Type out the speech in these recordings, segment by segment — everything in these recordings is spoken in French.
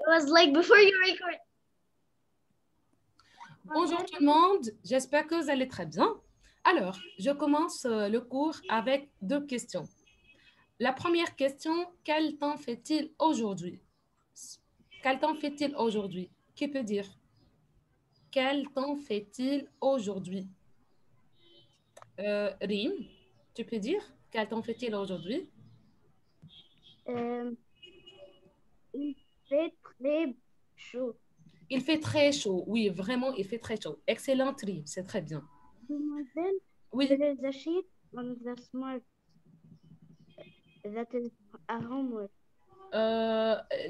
was like before you record. Bonjour tout le monde, j'espère que vous allez très bien. Alors, je commence le cours avec deux questions. La première question, quel temps fait-il aujourd'hui? Quel temps fait-il aujourd'hui? Qui peut dire? Quel temps fait-il aujourd'hui? Rim, tu peux dire? Quel temps fait-il aujourd'hui? Il fait très chaud. Il fait très chaud. Oui, vraiment, il fait très chaud. Excellent, Rim, c'est très bien. Mademoiselle, Oui. there is a sheet on the smart that is a homework.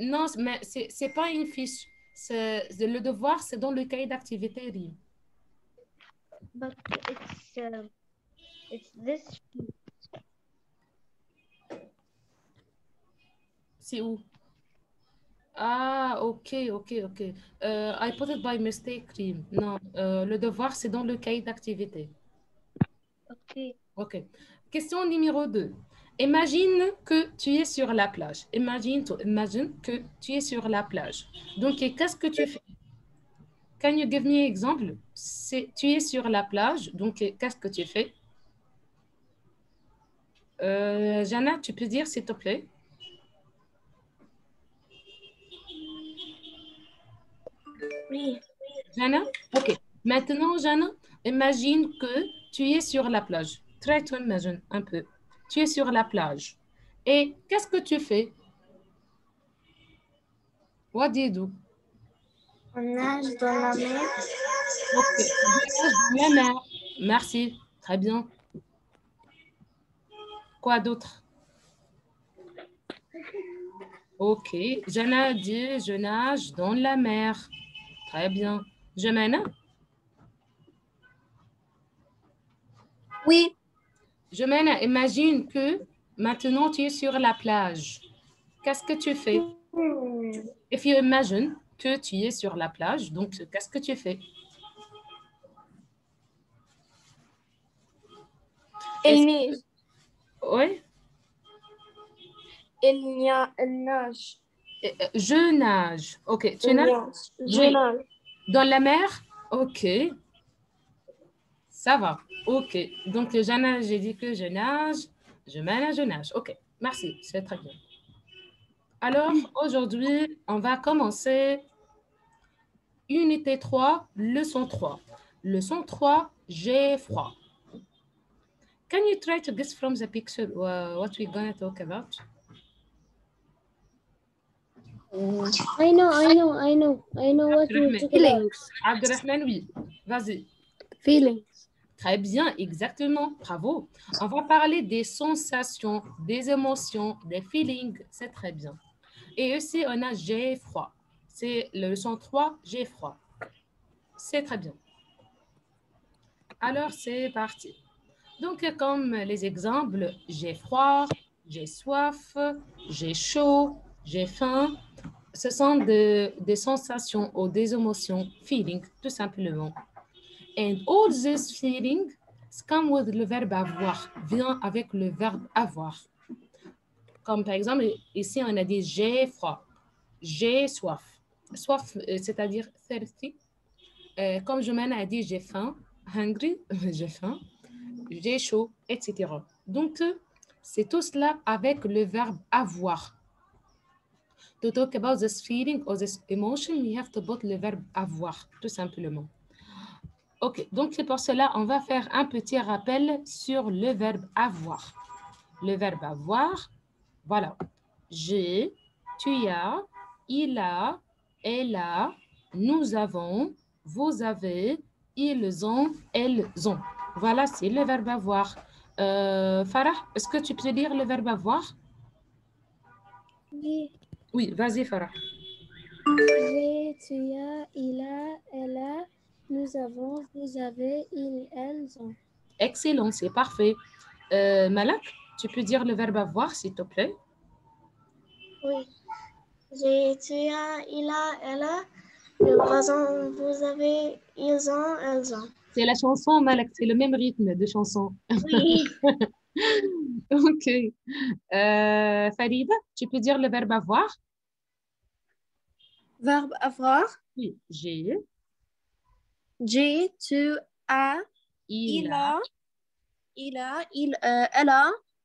Non, mais c'est pas une fiche. Le devoir, c'est dans le cahier d'activité, Rim. But it's this sheet. C'est où? Ah, ok. I put it by mistake, Rim. Non, le devoir, c'est dans le cahier d'activité. Ok. Question numéro 2. Imagine que tu es sur la plage. Imagine que tu es sur la plage. Donc, qu'est-ce que tu fais? Can you give me an example? Tu es sur la plage, donc qu'est-ce que tu fais? Jana, tu peux dire s'il te plaît? Oui. Jana? Ok. Maintenant, Jana, imagine que tu es sur la plage. Try to imagine un peu. Tu es sur la plage. Et qu'est-ce que tu fais? What do you do? On nage dans la mer. Ok. Je nage dans la mer. Merci. Très bien. Quoi d'autre? Ok. Jana dit je nage dans la mer. Très bien. Jemana? Oui. Jemana, imagine que maintenant tu es sur la plage. Qu'est-ce que tu fais? If you imagine que tu es sur la plage, donc qu'est-ce que tu fais? Il neige. Oui. Il nage. Je nage. Ok. Tu nages? Je Oui. nage. Dans la mer? Ok. Ça va. Ok. Donc, j'ai dit que je nage. Je nage, je nage. Ok. Merci. C'est très bien. Alors, aujourd'hui, on va commencer unité 3, leçon 3. Leçon 3, j'ai froid. Can you try to guess from the picture what we're going to talk about? I know what you're talking about. Abdelrahman, oui. Vas-y. Feelings. Très bien, exactement. Bravo. On va parler des sensations, des émotions, des feelings. C'est très bien. Et aussi, on a j'ai froid. C'est le leçon 3, j'ai froid. C'est très bien. Alors, c'est parti. Donc, comme les exemples, j'ai froid, j'ai soif, j'ai chaud, j'ai faim. Ce sont des sensations ou des émotions, feelings, tout simplement. And all these feelings come with le verbe avoir, vient avec le verbe avoir. Comme par exemple, ici, on a dit j'ai froid, j'ai soif. Soif, c'est-à-dire thirsty. Comme Jomana a dit j'ai faim, hungry, j'ai faim, j'ai chaud, etc. Donc, c'est tout cela avec le verbe avoir. To talk about this feeling or this emotion, we have to put le verbe avoir, tout simplement. Ok, donc c'est pour cela on va faire un petit rappel sur le verbe avoir. Le verbe avoir, voilà. J'ai, tu as, il a, elle a, nous avons, vous avez, ils ont, elles ont. Voilà, c'est le verbe avoir. Farah, est-ce que tu peux lire le verbe avoir? Oui. Oui, vas-y Farah. J'ai, tu as, il a, elle a, nous avons, vous avez, ils, elles ont. Excellent, c'est parfait. Malak, tu peux dire le verbe avoir, s'il te plaît? Oui. J'ai, tu as, il a, elle a, nous avons, vous avez, ils ont, elles ont. C'est la chanson, Malak, c'est le même rythme de chanson. Oui. Ok. Farida, tu peux dire le verbe avoir? Verbe avoir. Oui, j'ai, J'ai, tu as, il a, elle a, oui,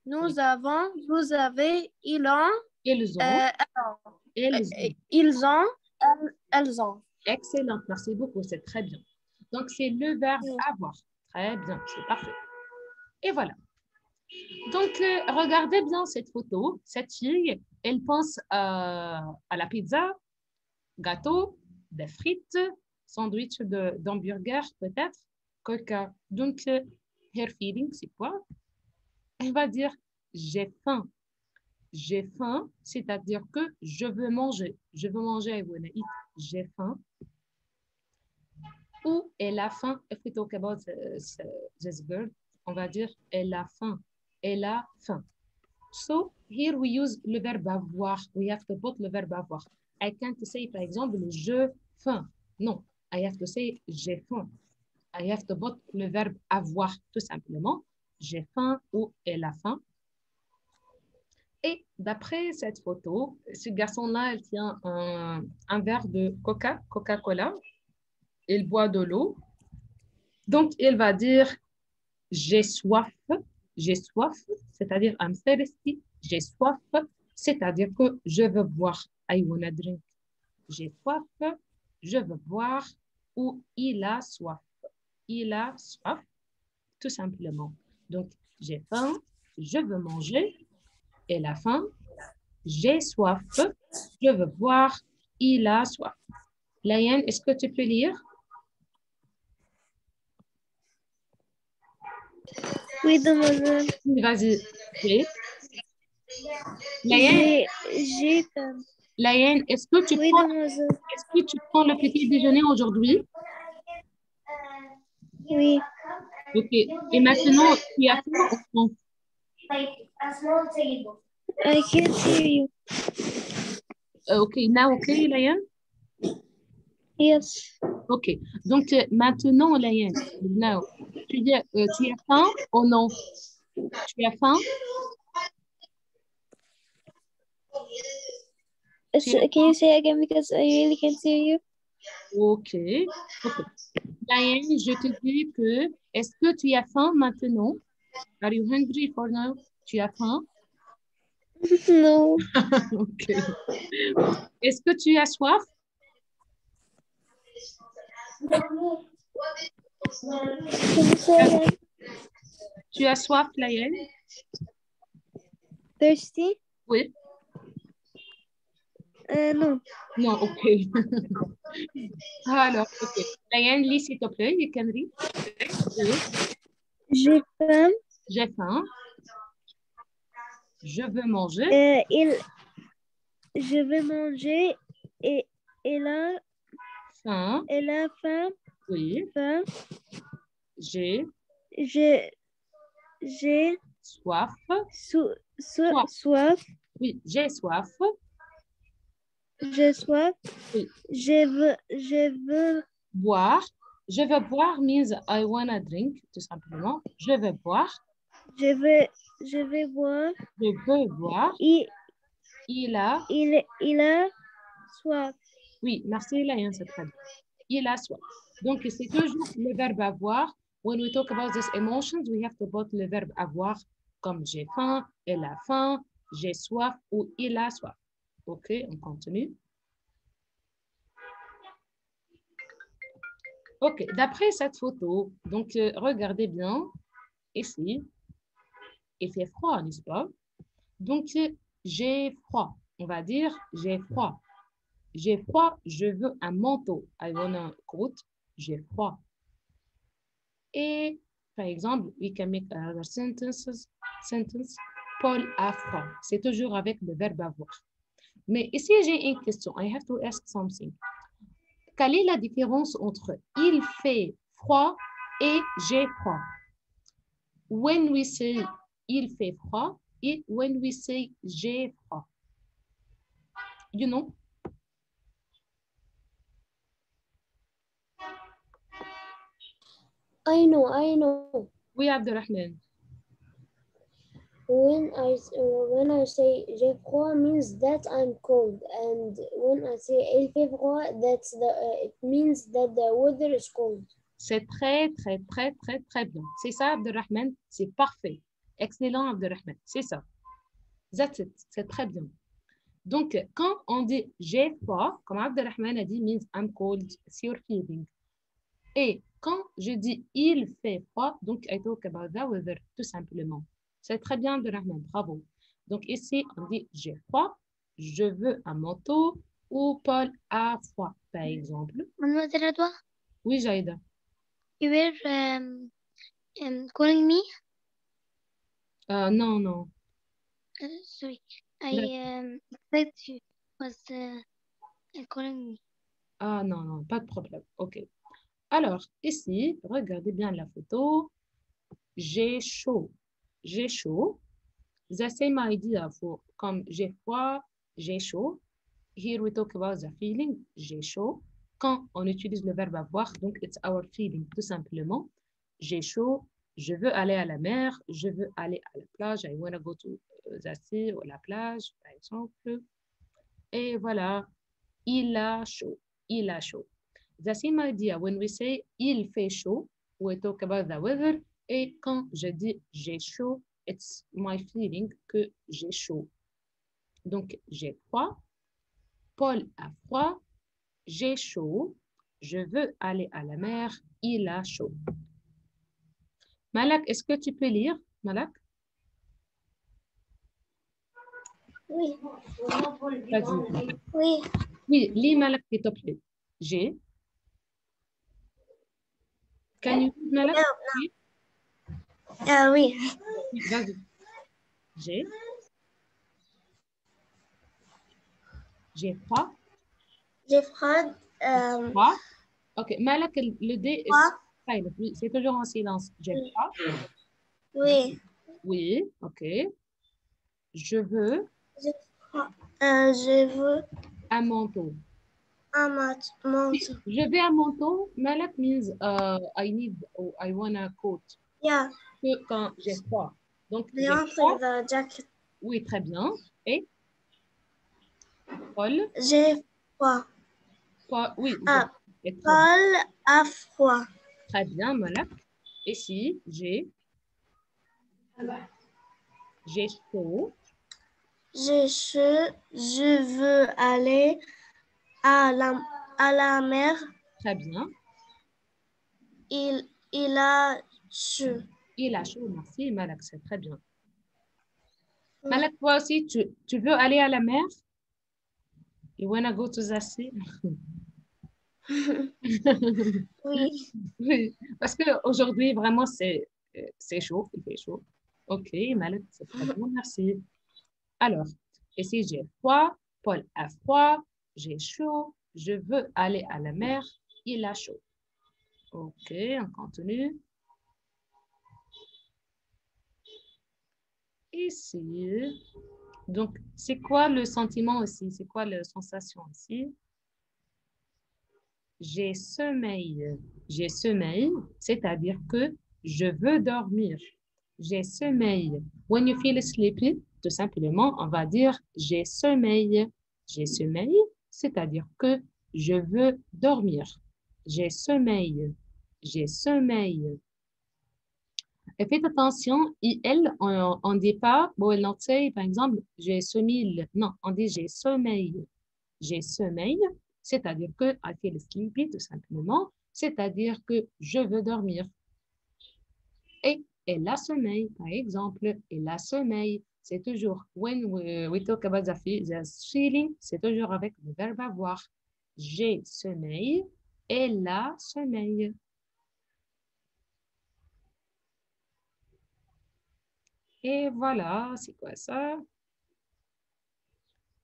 nous avons, vous avez, ils ont, ils ont, elles ont. ils ont, elles ont. Excellent, merci beaucoup, c'est très bien. Donc, c'est le verbe avoir. Très bien, c'est parfait. Et voilà. Donc, regardez bien cette photo. Cette fille, elle pense à la pizza, gâteau, des frites, sandwich d'hamburger peut-être, coca. Donc, her feeling, c'est quoi? Elle va dire, j'ai faim. J'ai faim, c'est-à-dire que je veux manger. Je veux manger, I wanna eat. J'ai faim. Ou elle a faim. If we talk about this girl, on va dire, elle a faim. Elle a faim. So, here we use le verbe avoir. We have to put le verbe avoir. I can't say, par exemple, je faim. Non, I have to say j'ai faim. I have to put le verbe avoir, tout simplement. J'ai faim ou elle a faim. Et d'après cette photo, ce garçon-là, il tient un verre de Coca-Cola. Il boit de l'eau. Donc, il va dire j'ai soif, c'est-à-dire I'm thirsty, j'ai soif, c'est-à-dire que je veux boire, I wanna drink. J'ai soif, je veux boire, ou il a soif. Il a soif, tout simplement. Donc, j'ai faim, je veux manger, et la faim, j'ai soif, je veux boire, il a soif. Laïane, est-ce que tu peux lire? Oui, mademoiselle. Vas-y. Laïane, est-ce que tu Oui, prends, mademoiselle. est-ce que tu prends le petit déjeuner aujourd'hui? Oui. Ok. Et maintenant, tu as faim ou non? I can't hear you. Ok, now okay, Laïane? Yes. Ok. Donc, maintenant, Laïane, now, tu as faim ou non? Tu as faim? Can you say again because I really can't hear you? Ok. Ok. Laïane, je te dis que, est-ce que tu as faim maintenant? Are you hungry for now? Tu as faim? No. Ok. Est-ce que tu as soif? Can you say again? Tu as soif, Laïane? Thirsty? Oui. No. Non, ok. Alors, ok. Laïane, lis s'il te plaît, you can read. Oui. J'ai faim. J'ai faim. Je veux manger. Je vais manger et Faim. elle a faim. Oui. Faim. J'ai J'ai soif. soif. Oui, j'ai soif. J'ai soif. Oui. Je veux Boire. Je veux boire means I wanna drink, tout simplement. Je veux boire. je vais boire. Je veux boire. Il a soif. Oui, merci Laïane, c'est très bien. Il a soif. Donc, c'est toujours le verbe avoir. When we talk about these emotions, we have to put le verbe avoir comme j'ai faim, elle a faim, j'ai soif ou il a soif. OK, on continue. OK, d'après cette photo, donc regardez bien, ici, il fait froid, n'est-ce pas? Donc, j'ai froid. On va dire j'ai froid. J'ai froid, je veux un manteau. I want a coat. J'ai froid. Et, par exemple, we can make another sentence. Paul a froid. C'est toujours avec le verbe avoir. Mais ici, j'ai une question. I have to ask something. Quelle est la différence entre il fait froid et j'ai froid? When we say il fait froid et when we say j'ai froid. You know? I know. Oui, Abdelrahman. when I say j'ai froid means that I'm cold, and when I say il fait froid, it means that the weather is cold. C'est très, très, très, très, très bien. C'est ça, Abdelrahman. C'est parfait. Excellent, Abdelrahman. C'est ça. That's it. C'est très bien. Donc, quand on dit j'ai froid, comme Abdelrahman a dit, means I'm cold, it's your feeling. Et quand je dis il fait froid, donc I talk about the weather, tout simplement. C'est très bien, Abdelrahman. Bravo. Donc, ici, on dit j'ai froid, je veux un manteau, ou Paul a froid, par exemple. Oui, Jaïda. You were calling me? Non, non. Sorry, I expect you was calling me. Ah, non, non, pas de problème. OK. Alors, ici, regardez bien la photo. J'ai chaud. J'ai chaud. The same idea for comme j'ai froid, j'ai chaud. Here we talk about the feeling. J'ai chaud. Quand on utilise le verbe avoir, donc it's our feeling, tout simplement. J'ai chaud. Je veux aller à la mer. Je veux aller à la plage. I want to go to the sea ou la plage, par exemple. Et voilà. Il a chaud. Il a chaud. The same idea when we say il fait chaud, we talk about the weather. Et quand je dis j'ai chaud, it's my feeling que j'ai chaud. Donc j'ai froid. Paul a froid. J'ai chaud. Je veux aller à la mer. Il a chaud. Malak, est-ce que tu peux lire, Malak? Oui. Vas-y. Oui. Oui, lis Malak, s'il te plaît. J'ai. Can you read Malak? Oui. Oui. Vas-y. J'ai. J'ai froid. J'ai froid. Froid. Ok, Malak, le D est silent. Oui, c'est toujours en silence. J'ai froid. Oui. Oui, ok. Je veux Je veux un manteau. un manteau. Je veux un manteau. Malak means I need or I want a coat. Yeah. Que quand j'ai froid. Donc, They j'ai want froid. the jacket. Oui, très bien. Et Paul? J'ai froid. Paul, oui. Ah, Et très Paul a froid. Très bien, Malak. Ici, j'ai chaud. J'ai chaud. Je veux aller à la mer. Très bien. Il a chaud. Il a chaud, merci, Malak, c'est très bien. Malak, toi aussi, tu veux aller à la mer? You wanna go to the sea? Oui. Oui, parce qu'aujourd'hui, vraiment, c'est chaud, il fait chaud. Ok, Malak, c'est très bien, merci. Alors, ici, j'ai froid, Paul a froid, j'ai chaud, je veux aller à la mer, il a chaud. Ok, on continue. Ici, donc, c'est quoi le sentiment aussi? C'est quoi la sensation ici? J'ai sommeil. J'ai sommeil, c'est-à-dire que je veux dormir. J'ai sommeil. When you feel sleepy, tout simplement, on va dire j'ai sommeil. J'ai sommeil, c'est-à-dire que je veux dormir. J'ai sommeil. J'ai sommeil. Et faites attention, il, on ne dit pas, bon, elle say, par exemple, j'ai sommeil. Non, on dit j'ai sommeil. J'ai sommeil, c'est-à-dire que I feel sleepy, tout simplement, c'est-à-dire que je veux dormir. Et elle a sommeil, par exemple, elle a sommeil. C'est toujours, when we talk about the feeling, c'est toujours avec le verbe avoir. J'ai sommeil, elle a sommeil. Et voilà, c'est quoi ça?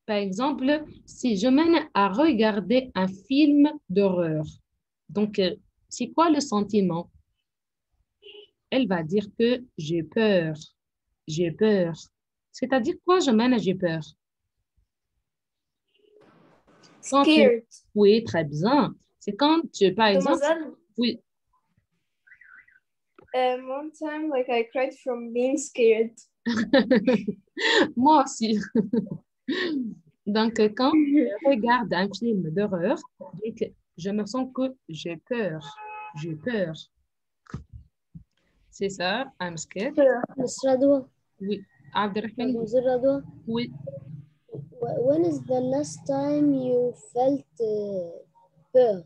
Par exemple, si je mène à regarder un film d'horreur, donc c'est quoi le sentiment? Elle va dire que j'ai peur. J'ai peur. C'est-à-dire quoi, je mène à j'ai peur? Scared. Oui, très bien. C'est quand tu, par exemple... Mademoiselle, Oui. one time, like I cried from being scared. Moi aussi. Donc, quand je regarde un film d'horreur, je me sens que j'ai peur. J'ai peur. C'est ça, I'm scared. Miss Radwa, Oui. Abdelrahman, Mademoiselle Radwa, oui. when is the last time you felt peur?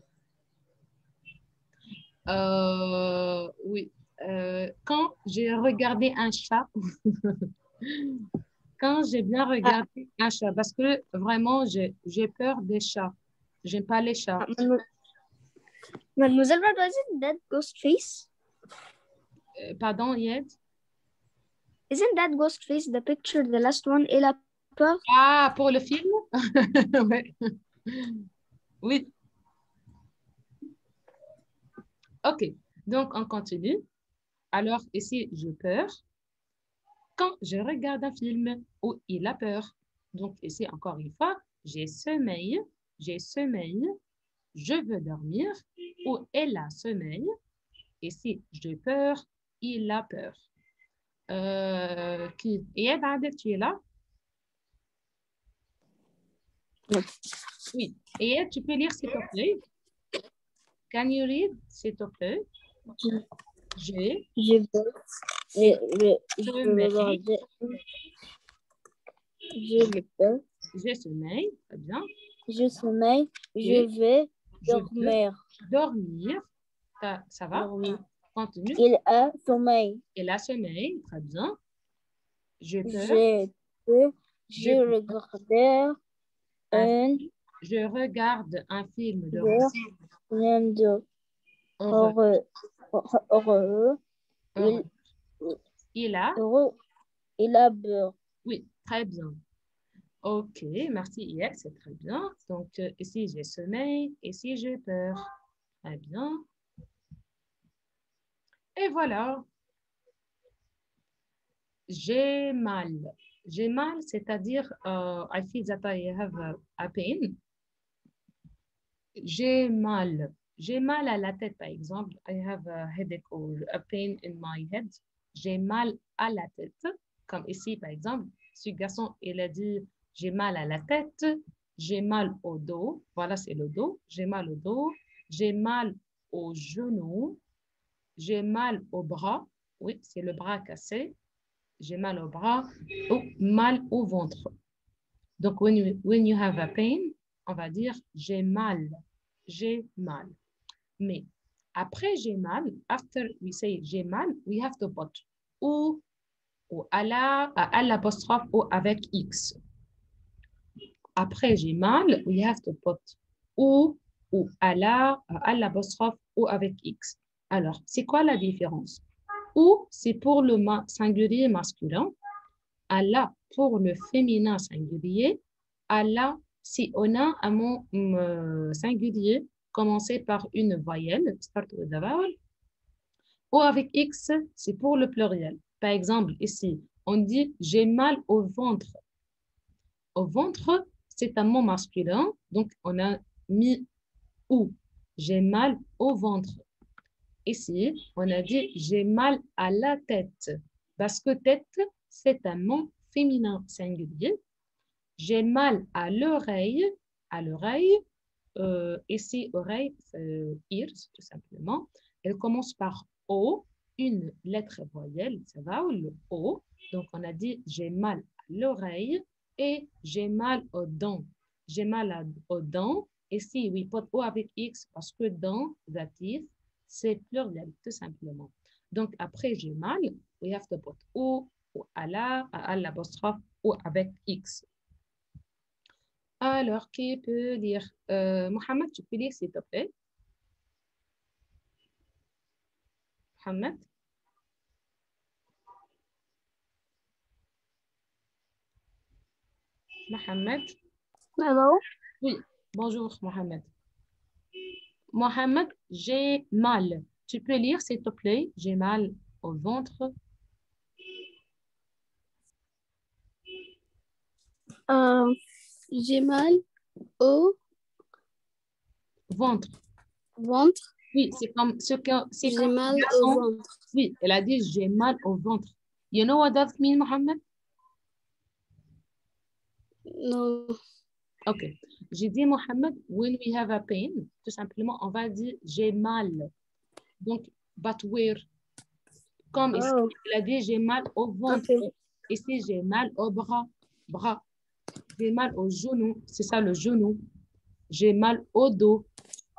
Oui. Quand j'ai regardé un chat, quand j'ai bien regardé un chat, parce que vraiment, j'ai peur des chats. J'aime pas les chats. Mademoiselle Radwa, isn't that Ghostface? Pardon, Yed? Isn't that Ghostface the picture, the last one? Et la peur? Ah, pour le film? Ouais. Oui. OK. Donc, on continue. Alors, ici, j'ai peur. Quand je regarde un film où il a peur. Donc, ici, encore une fois, j'ai sommeil, je veux dormir, ou elle a sommeil. Ici, j'ai peur, il a peur. Qui? Yed Adel, tu es là? Oui. Yed, tu peux lire, s'il te plaît? Can you read, s'il te plaît? J'ai Je sommeil, j'ai peur, j'ai sommeil, très bien. je sommeil, Et je vais je veux dormir. dormir. Ça va? Dormir. Continue. Il a sommeil. Et la sommeil, très bien. J'ai peur. Je regardais un Je regarde un film de film de horreur. horreur. Horreur. Il a? Il a peur. Oui, très bien. OK, merci Iel, c'est très bien. Donc, ici, j'ai sommeil, ici, j'ai peur. Très bien. Et voilà. J'ai mal. J'ai mal, c'est-à-dire, I feel that I have a pain. J'ai mal. J'ai mal à la tête, par exemple. I have a headache or a pain in my head. J'ai mal à la tête. Comme ici, par exemple, ce garçon, il a dit, j'ai mal à la tête, j'ai mal au dos. Voilà, c'est le dos. J'ai mal au dos. J'ai mal au genou. J'ai mal au bras. Oui, c'est le bras cassé. J'ai mal au bras ou mal au ventre. Donc, when you have a pain, on va dire j'ai mal. J'ai mal. Mais après j'ai mal, after we say j'ai mal, we have to put ou à l'apostrophe ou avec X. Après j'ai mal, we have to put ou à l'apostrophe ou avec X. Alors, c'est quoi la différence? Ou c'est pour le singulier masculin, à la pour le féminin singulier, à la si on a un mot singulier commencé par une voyelle, start with a vowel, ou avec X, c'est pour le pluriel. Par exemple, ici, on dit j'ai mal au ventre. Au ventre, c'est un mot masculin, donc on a mis ou. J'ai mal au ventre. Ici, on a dit j'ai mal à la tête, parce que tête, c'est un mot féminin singulier. J'ai mal à l'oreille. À l'oreille, ici, oreille, ears, tout simplement. Elle commence par O, une lettre voyelle, ça va, ou le O. Donc, on a dit j'ai mal à l'oreille et j'ai mal aux dents. J'ai mal aux dents. Ici, oui, pas O avec X parce que dents, that is, c'est pluriel, tout simplement. Donc, après j'ai mal, we have to put O, ou à l'apostrophe, ou avec X. Alors, qui peut lire? Mohamed, tu peux lire, s'il te plaît? Mohamed? Mohamed? Hello? Oui, bonjour, Mohamed. Mohamed, j'ai mal. Tu peux lire, s'il te plaît? J'ai mal au ventre. J'ai mal au Ventre. ventre. Oui, c'est comme ce que... C'est J'ai comme mal au garçon. ventre. Oui, elle a dit j'ai mal au ventre. You know what that means, Mohamed? No. Ok. J'ai dit, Mohamed, when we have a pain, tout simplement, on va dire j'ai mal. Donc, but where? Comme ici, il a dit j'ai mal au ventre. Okay. Ici, j'ai mal au bras. Bras. J'ai mal au genou. C'est ça le genou. J'ai mal au dos.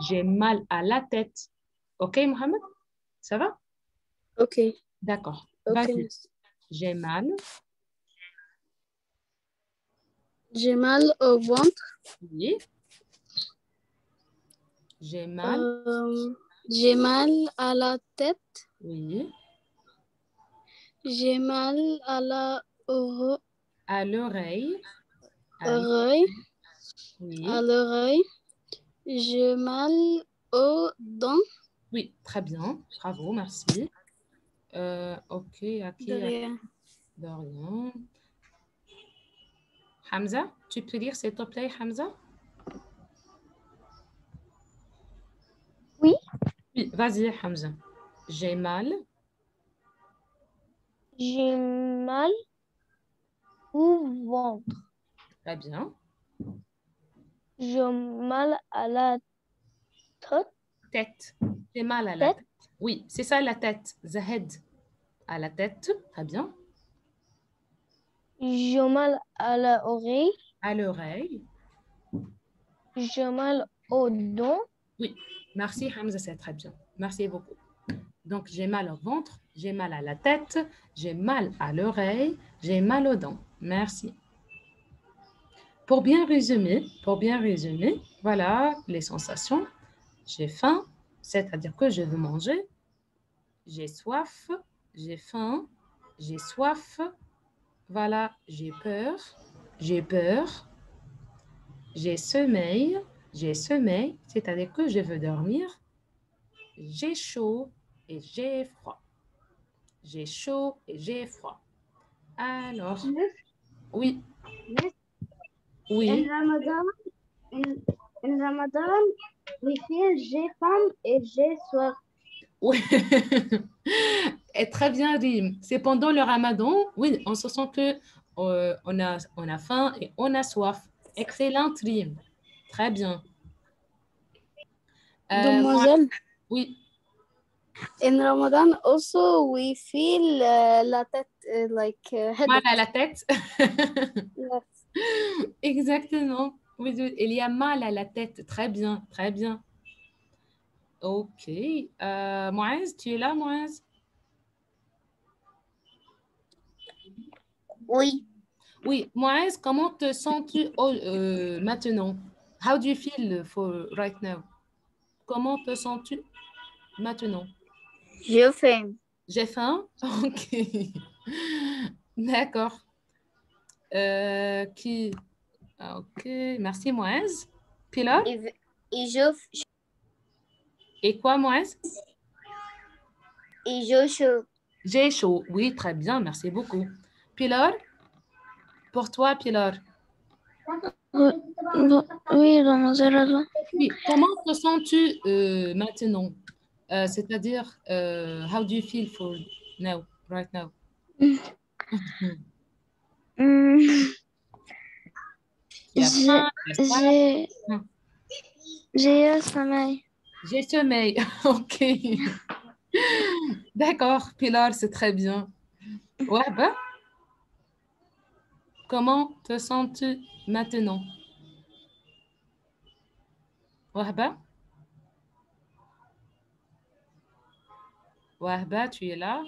J'ai mal à la tête. Ok, Mohamed? Ça va? Ok. D'accord. Ok. Vas-y. J'ai mal. J'ai mal au ventre. Oui. J'ai mal. J'ai mal à la tête. Oui. J'ai mal à la À l'oreille. oreille. Oui. À l'oreille. J'ai mal aux dents. Oui, très bien. Bravo, merci. Ok, à qui? De rien. De rien. Hamza, tu peux lire s'il te plaît, Hamza? Oui. Oui, vas-y, Hamza. J'ai mal. J'ai mal au ventre. Très bien. J'ai mal à la tête. Tête. J'ai mal à la tête. Oui, c'est ça la tête. The head. À la tête. Très bien. J'ai mal à l'oreille. À l'oreille. J'ai mal aux dents. Oui, merci Hamza, c'est très bien. Merci beaucoup. Donc, j'ai mal au ventre, j'ai mal à la tête, j'ai mal à l'oreille, j'ai mal aux dents. Merci. Pour bien résumer, voilà les sensations. J'ai faim, c'est-à-dire que je veux manger. J'ai soif, j'ai faim, j'ai soif. Voilà, j'ai peur, j'ai sommeil, c'est-à-dire que je veux dormir. J'ai chaud et j'ai froid. J'ai chaud et j'ai froid. Alors, oui, In oui. Ramadan, in Ramadan, we feel j'ai faim et j'ai soif. Oui. Et très bien, Rim. C'est pendant le Ramadan, oui, on se sent que on a faim et on a soif. Excellent, Rim. Très bien. Demoiselle, Oui, in Ramadan also we feel la tête like mal headache. à la tête. Yes. Exactement. Oui, oui, il y a mal à la tête. Très bien, très bien. Ok. Moïse, tu es là, Moïse? Oui. Oui, Moïse, comment te sens-tu maintenant? How do you feel for right now? Comment te sens-tu maintenant? J'ai faim. J'ai faim? Ok. D'accord. Qui? Ok, merci Moïse. Pilar? Et je Et quoi Moïse? chaud. J'ai chaud. Oui, très bien, merci beaucoup. Pilar? Pour toi, Pilar? Oui, demoiselle. Oui, comment te sens-tu maintenant? C'est-à-dire, how do you feel for now, right now? Tu as faim, tu as soif? J'ai sommeil. J'ai sommeil. Ok. D'accord, Pilar, c'est très bien. Wahba, comment te sens-tu maintenant? Wahba? Wahba, tu es là?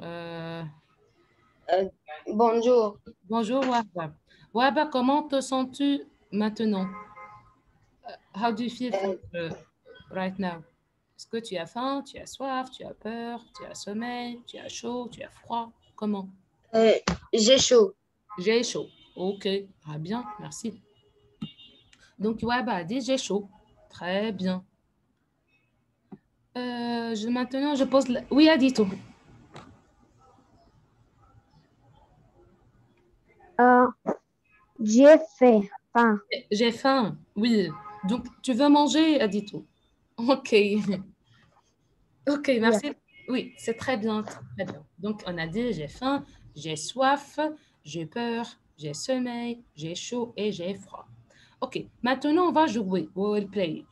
Euh, Bonjour. bonjour, Wahba. Wahba, comment te sens-tu maintenant? How do you feel for, right now? Est-ce que tu as faim, tu as soif, tu as peur, tu as sommeil, tu as chaud, tu as froid? Comment? J'ai chaud. J'ai chaud. Ok, très bien, merci. Donc, Wahba a dit j'ai chaud. Très bien. Maintenant, je pose... Oui, Adito. J'ai faim. J'ai faim, oui. Donc, tu veux manger, Adito? Ok. Ok, merci. Yeah. Oui, c'est très bien, très bien. Donc, on a dit j'ai faim, j'ai soif, j'ai peur, j'ai sommeil, j'ai chaud et j'ai froid. OK, maintenant, on va jouer. We will play.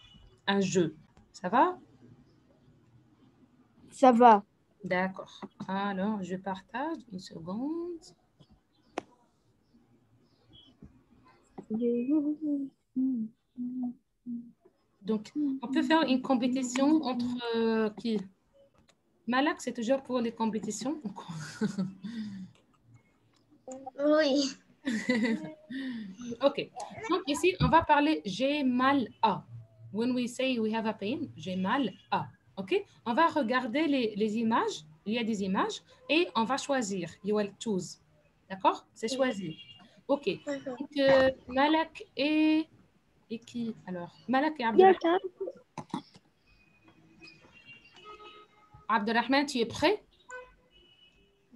Un jeu. Ça va? Ça va. D'accord. Alors, je partage une seconde. Donc, on peut faire une compétition entre qui? Malak, c'est toujours pour les compétitions. Oui. OK. Donc, ici, on va parler j'ai mal à. When we say we have a pain, j'ai mal à. OK? On va regarder les images. Il y a des images et on va choisir. You will choose. D'accord? C'est choisir. OK. D'accord. Donc, Malak et qui alors? Malak et Abdelrahman. Abdelrahman, tu es prêt?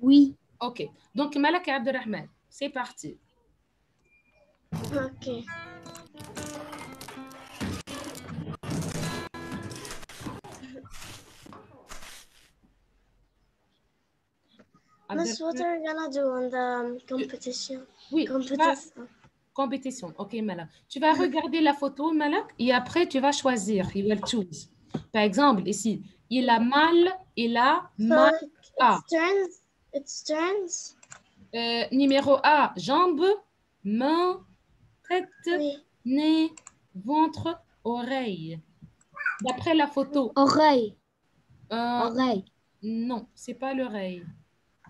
Oui. OK. Donc, Malak et Abdelrahman, c'est parti. Ok. Miss, what Abdelrahman, are we gonna do on the competition? oui, tu vas Competition. compétition. OK, Malak. Tu vas regarder la photo, Malak, et après, tu vas choisir. You will choose. Par exemple, ici, il a So mal like à. it's turns. It's turns. Numéro A, jambes, main, tête, Oui. nez, ventre, oreille. D'après la photo, Oreille. euh, Oreille. non, c'est pas l'oreille.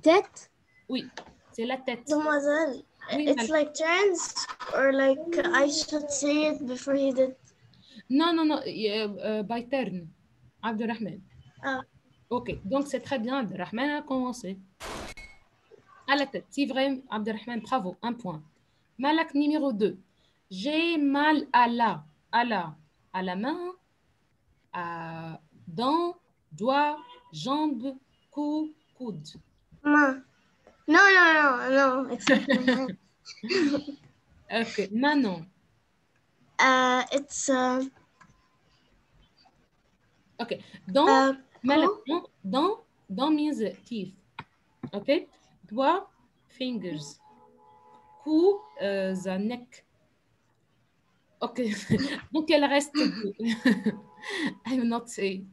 Tête. Oui, c'est la tête. Mademoiselle, Oui, it's Malak. like turns, or like I should say it before he did. Non, non, non, by turn. Abdelrahman. Ah, OK, donc c'est très bien. Abdelrahman a commencé. À la tête. C'est vrai, Abdelrahman, bravo, un point. Malak numéro 2. J'ai mal à la main, à dents, doigts, jambes, cou, coude. ma. No, no, no, no. It's not my hand. OK, Manon. It's OK, dents, Malak, cool. dents means teeth. OK, doigts, fingers. Cou, the neck. OK, donc il reste deux. I will not say.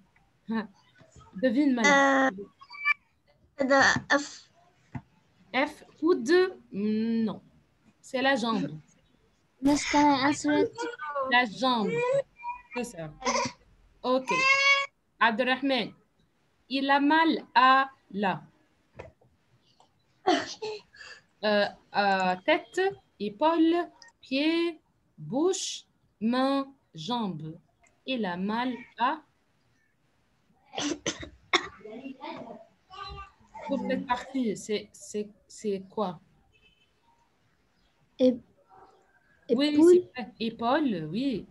Devine, Malak. The F. F, coude, non. C'est la jambe. Miss, can I answer it? La jambe. C'est ça. OK. Abdelrahman, il a mal à la tête, épaule, pied, bouche, main, jambe. Il a mal à pour cette partie. C'est quoi? Oui, c'est Épaule. vrai. Épaule, oui.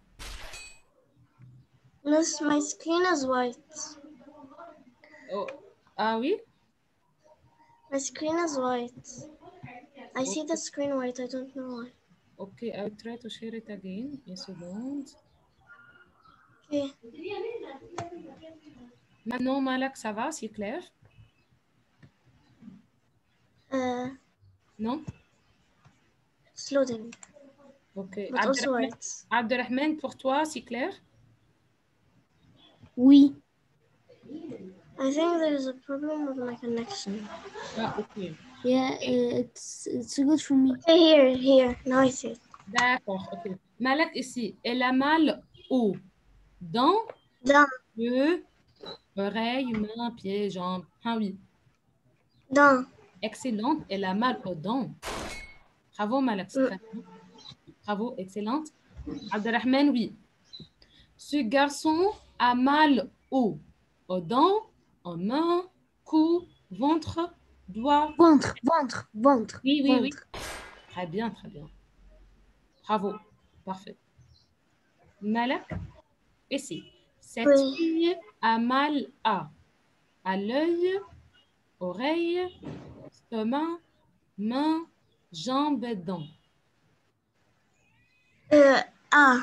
Miss, my screen is white. Oh, ah oui? My screen is white. I see the screen white. I don't know why. Okay, I'll try to share it again. Une seconde. Okay. Maintenant, Malak, ça va? C'est clair? Non? It's loading, Ok. but also white. Abdelrahman, pour toi, c'est clair? Oui. I think there is a problem with my connection. Ah, ok. Yeah, it's good for me. Okay, here. Now I see it. D'accord, ok. Malak, ici, elle a mal où? Dans, Down, yeux, oreilles, mains, pieds, jambes. Ah oui. down. Excellente. Elle a mal aux dents. Bravo, Malak, c'est très bien. Bravo, excellente. Abdelrahman, oui. Ce garçon a mal où? Aux dents, aux mains, cou, ventre, doigts. Ventre, ventre, ventre, Oui, oui, oui. ventre. Très bien, très bien. Bravo. Parfait. Malak, ici. Cette Oui. fille a mal à l'œil, oreille, stomac, main, jambes, dents. Ah.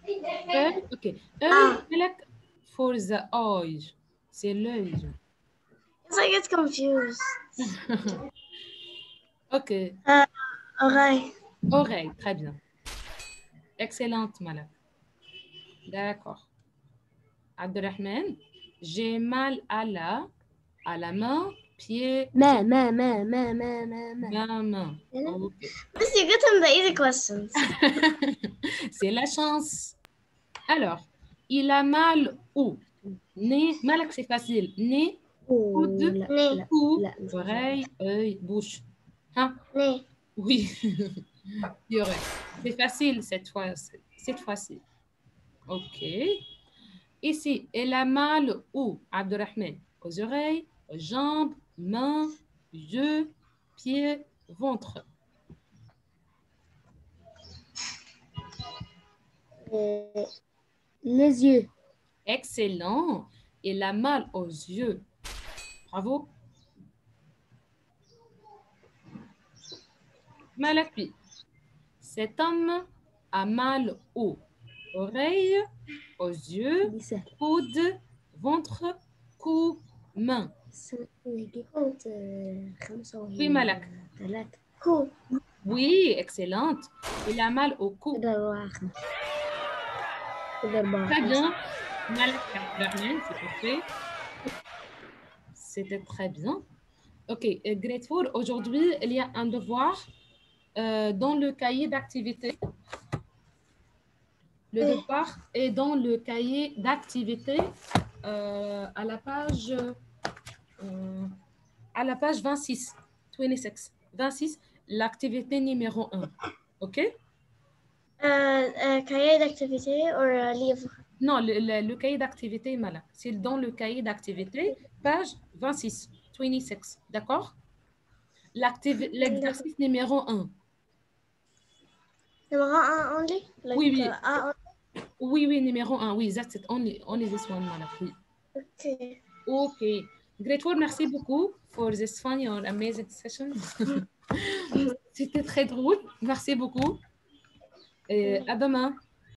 Œil, ok. Œil, Ah. Malak, for the eye. C'est l'œil. I get confused. Ok. Oreille. Oreille, très bien. Excellente, Malak. D'accord. Abdelrahman, j'ai mal à la main, pied, ما main. Ok. Miss, you get them the easy questions. C'est la chance. Alors, il a mal où? Nez, Malak, c'est facile. Nez, coude, لا Nez. cou, لا مش oreille, œil, bouche. Hein? Nez. Oui. Il y aurait. C'est facile cette fois-ci. Ok. Ici, elle a mal où, Abdelrahman? Aux oreilles, aux jambes, mains, yeux, pieds, ventre. les yeux. Excellent. Elle a mal aux yeux. Bravo. Malakbi. Cet homme a mal aux oreilles, aux yeux, دي سهلة. coude, ventre, cou, main. دي كنت 5 وهي Oui, Malak. 3. Cool. Oui, excellente. Il a mal au cou. كده 4 5. كده 4 Très 5. bien. Malak Abdelrahman, c'est parfait. C'était très bien. OK, grade 4. Aujourd'hui, il y a un devoir dans le cahier d'activité. Le devoir est dans le cahier d'activité à la page 26. 26, l'activité numéro 1. OK? Cahier d'activité ou livre? Non, le cahier d'activité, Malak. C'est dans le cahier d'activité, page 26. 26. D'accord? L'exercice numéro 1. Numéro 1 only? Like, Oui, oui. A Oui, numéro 1. Oui, that's it. Only this one, Malak. Oui. Okay. OK. Great work. Merci beaucoup for this funny or amazing session. C'était très drôle. Merci beaucoup. Et à demain.